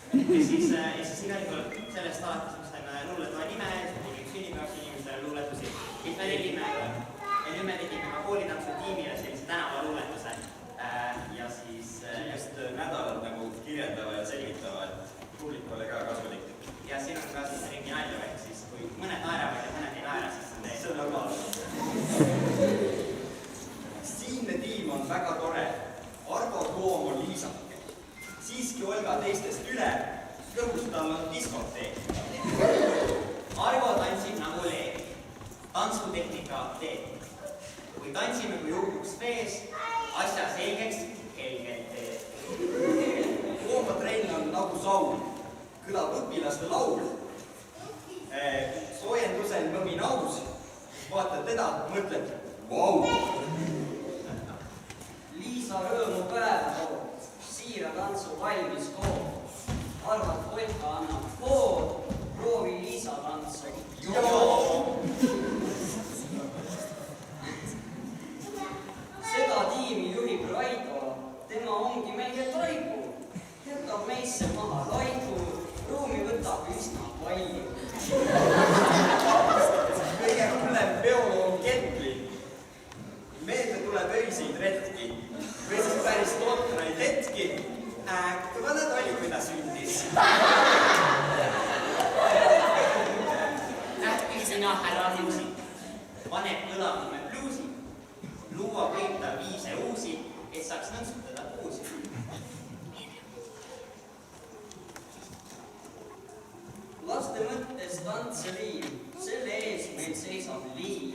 Ja siis igal juhul sellest alates me saime luuletoa nime, siis me tegime sünnipäevaks inimestele luuletusi. Siis me tegime, ja nüüd me tegime ka koolitantsu-tiimile sellise tänavaluuletuse. Ja siis... Sellist nädalat nagu kirjeldava ja selgitava, et publikule ka kasulik. Ja siin on ka siis ringi nalju, ehk siis kui mõned naeravad ja mõned ei naera, siis see on normaalne. Siinne tiim on väga tore. Arvo Toom on liisake. Siiski Olga teistest üle, kõhus tal on diskoteek. Arvo tantsib nagu leeb. Tantsutehnika teeb. Kui tantsime kui juhuks vees, asja selgeks helgelt teeb. Tooma trenn on nagu saun. Kõlab õpilaste laul. Soojendusel mõmin aus. Vaatad teda, mõtled, vau! Liisa rõõmu päeva toob, siira tantsu valmis toob. Arvad, Volka annab hood, proovi Liisa tantsu. Joo! Seda tiimi juhib Raido, tema ongi meie Taigu. Jätab meisse maha laigu, ruumi võtab üsna palju. Kõige hullem peol on Ketli. Meelde tuleb öisid retki. Või siis päris totraid hetki. Kõva nad oli, kui ta sündis. Nähti sina, härra Juusi. Paneb kõlamume bluusi. Luua võib ta viise uusi, et saaks nõnsutada puusi. Laste mõttes tantseliin, selle ees meil seisab liin.